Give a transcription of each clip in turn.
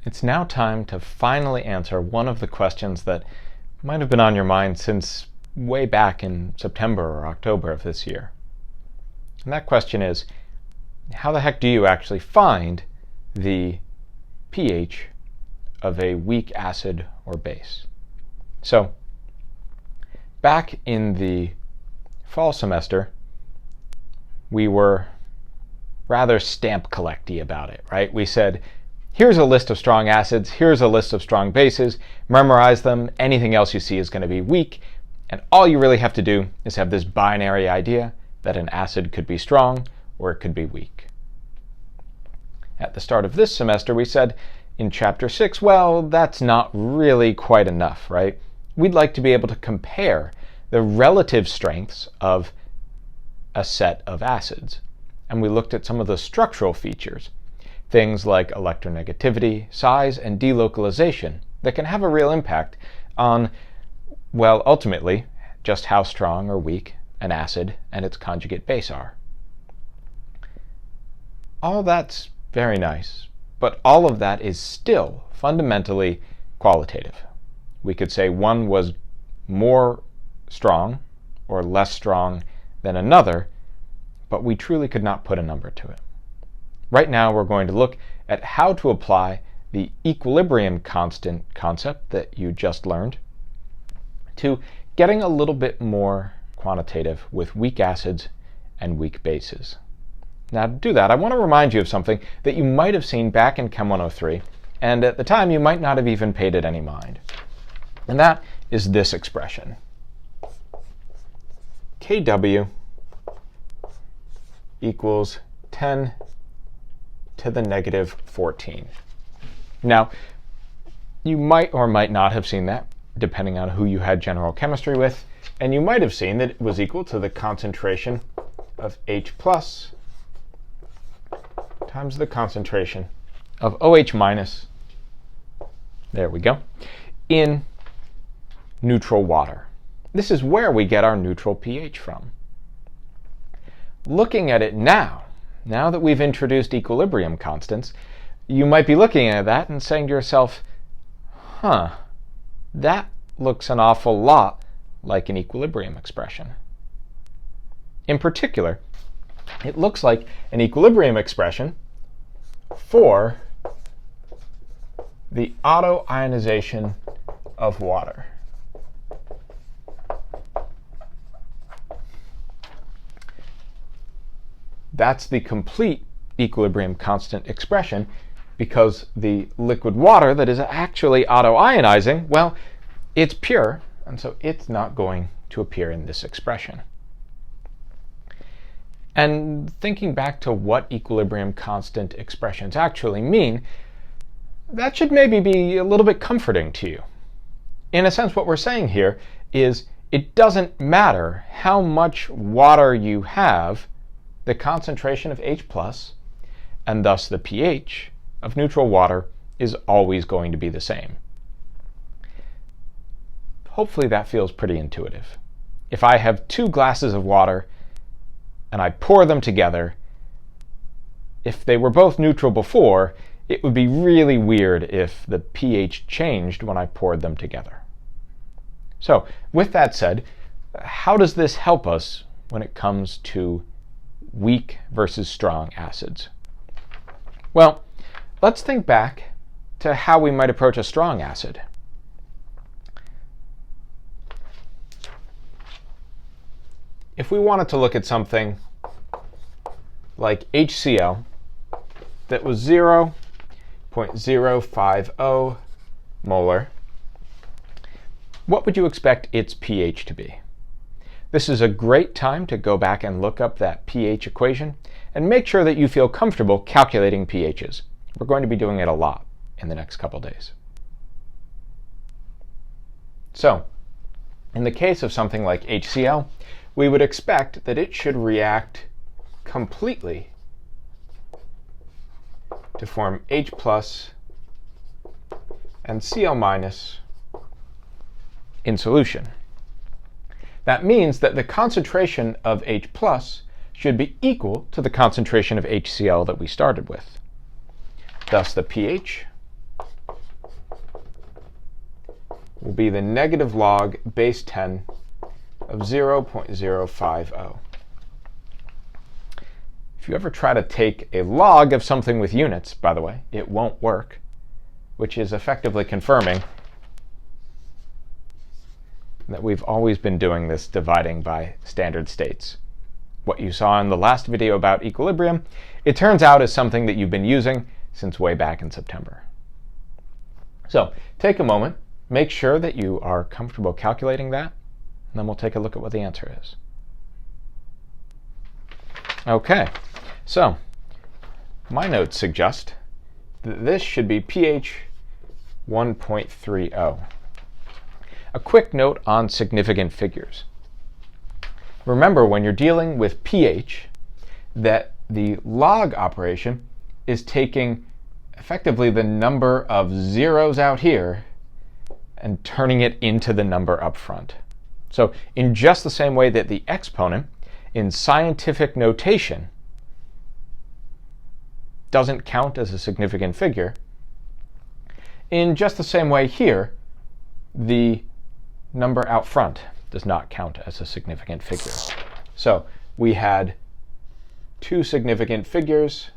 It's now time to finally answer one of the questions that might have been on your mind since way back in September or October of this year. And that question is, how the heck do you actually find the pH of a weak acid or base? So, back in the fall semester, we were rather stamp collecty about it, right? We said, here's a list of strong acids, here's a list of strong bases, memorize them, anything else you see is going to be weak, and all you really have to do is have this binary idea that an acid could be strong or it could be weak. At the start of this semester, we said in Chapter 6, well, that's not really quite enough, right? We'd like to be able to compare the relative strengths of a set of acids. And we looked at some of the structural features, things like electronegativity, size, and delocalization that can have a real impact on, well, ultimately, just how strong or weak an acid and its conjugate base are. All that's very nice, but all of that is still fundamentally qualitative. We could say one was more strong or less strong than another, but we truly could not put a number to it. Right now, we're going to look at how to apply the equilibrium constant concept that you just learned to getting a little bit more quantitative with weak acids and weak bases. Now, to do that, I want to remind you of something that you might have seen back in Chem 103, and at the time you might not have even paid it any mind. And that is this expression. Kw equals 10 to the negative 14. Now, you might or might not have seen that, depending on who you had general chemistry with, and you might have seen that it was equal to the concentration of H plus times the concentration of OH minus, there we go, in neutral water. This is where we get our neutral pH from. Looking at it now that we've introduced equilibrium constants, you might be looking at that and saying to yourself, that looks an awful lot like an equilibrium expression. In particular, it looks like an equilibrium expression for the autoionization of water. That's the complete equilibrium constant expression, because the liquid water that is actually autoionizing, well, it's pure, and so it's not going to appear in this expression. And thinking back to what equilibrium constant expressions actually mean, that should maybe be a little bit comforting to you. In a sense, what we're saying here is it doesn't matter how much water you have, the concentration of H plus, and thus the pH of neutral water, is always going to be the same. Hopefully that feels pretty intuitive. If I have 2 glasses of water and I pour them together, if they were both neutral before, it would be really weird if the pH changed when I poured them together. So, with that said, how does this help us when it comes to weak versus strong acids? Well, let's think back to how we might approach a strong acid. If we wanted to look at something like HCl that was 0.050 molar, what would you expect its pH to be? This is a great time to go back and look up that pH equation and make sure that you feel comfortable calculating pHs. We're going to be doing it a lot in the next couple days. So, in the case of something like HCl, we would expect that it should react completely to form H plus and Cl minus in solution. That means that the concentration of H plus should be equal to the concentration of HCl that we started with. Thus, the pH will be the negative log base 10 of 0.050. If you ever try to take a log of something with units, by the way, it won't work, which is effectively confirming that we've always been doing this dividing by standard states. What you saw in the last video about equilibrium, it turns out is something that you've been using since way back in September. So take a moment, make sure that you are comfortable calculating that, and then we'll take a look at what the answer is. Okay, so my notes suggest that this should be pH 1.30. A quick note on significant figures. Remember, when you're dealing with pH, that the log operation is taking effectively the number of zeros out here and turning it into the number up front. So in just the same way that the exponent in scientific notation doesn't count as a significant figure, in just the same way here, the number out front does not count as a significant figure. So we had two significant figures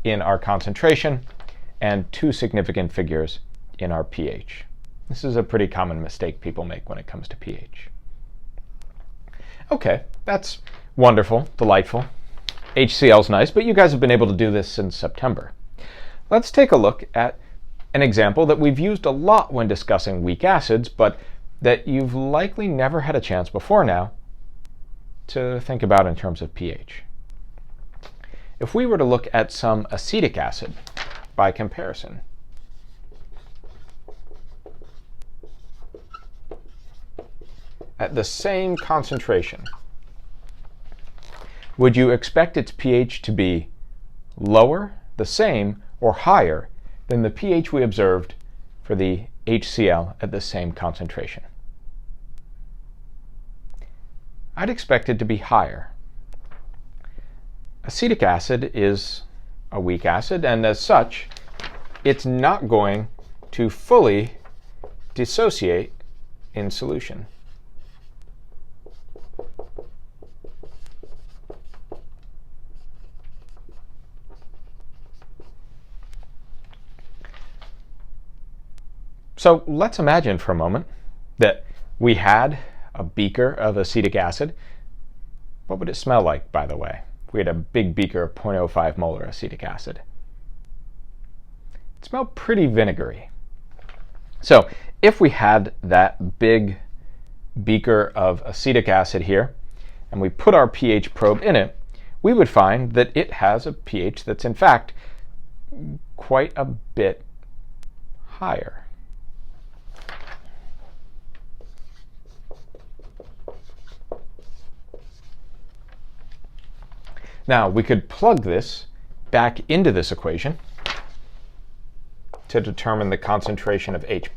in our concentration and two significant figures in our pH. This is a pretty common mistake people make when it comes to pH. Okay, that's wonderful, delightful. HCl's nice, but you guys have been able to do this since September. Let's take a look at an example that we've used a lot when discussing weak acids, but that you've likely never had a chance before now to think about in terms of pH. If we were to look at some acetic acid by comparison, at the same concentration, would you expect its pH to be lower, the same, or higher than the pH we observed for the HCl at the same concentration? I'd expect it to be higher. Acetic acid is a weak acid, and as such, it's not going to fully dissociate in solution. So let's imagine for a moment that we had a beaker of acetic acid. What would it smell like, by the way, if we had a big beaker of 0.05 molar acetic acid? It smelled pretty vinegary. So if we had that big beaker of acetic acid here, and we put our pH probe in it, we would find that it has a pH that's in fact quite a bit higher. Now, we could plug this back into this equation to determine the concentration of H+.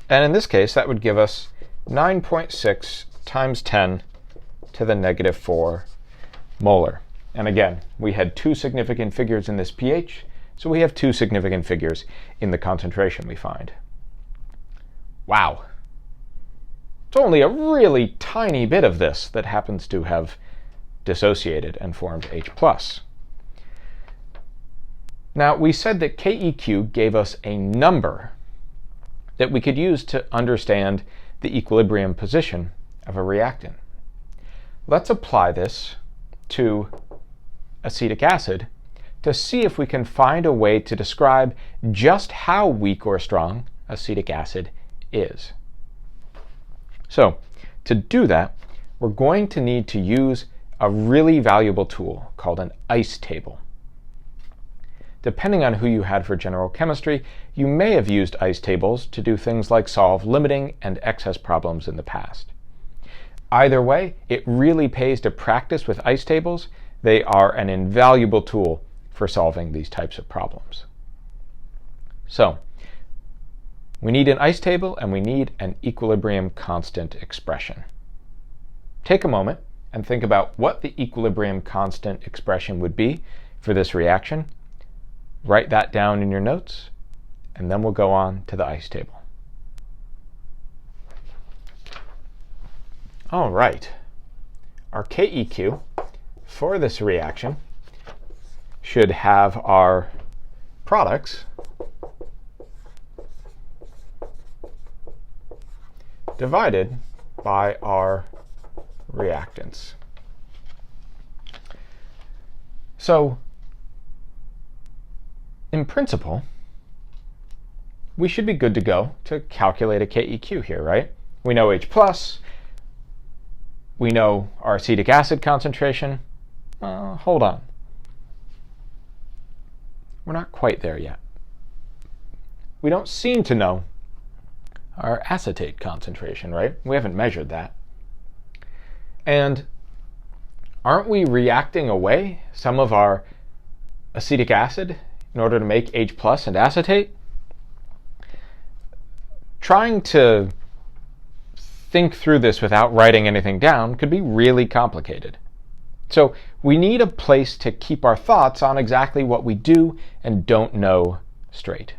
And in this case, that would give us 9.6 times 10 to the negative 4 molar. And again, we had two significant figures in this pH, so we have two significant figures in the concentration we find. Wow. It's only a really tiny bit of this that happens to have dissociated and formed H+. Now, we said that KEQ gave us a number that we could use to understand the equilibrium position of a reactant. Let's apply this to acetic acid to see if we can find a way to describe just how weak or strong acetic acid is. So to do that, we're going to need to use a really valuable tool called an ICE table. Depending on who you had for general chemistry, you may have used ICE tables to do things like solve limiting and excess problems in the past. Either way, it really pays to practice with ICE tables. They are an invaluable tool for solving these types of problems. So we need an ICE table and we need an equilibrium constant expression. Take a moment and think about what the equilibrium constant expression would be for this reaction write that down in your notes, and then we'll go on to the ice table. All right. Our KEQ for this reaction should have our products divided by our reactants. So, in principle, we should be good to go to calculate a KEQ here, right? We know H+, we know our acetic acid concentration. Hold on. We're not quite there yet. We don't seem to know our acetate concentration, right? We haven't measured that. And aren't we reacting away some of our acetic acid in order to make H+ and acetate? Trying to think through this without writing anything down could be really complicated. So we need a place to keep our thoughts on exactly what we do and don't know straight.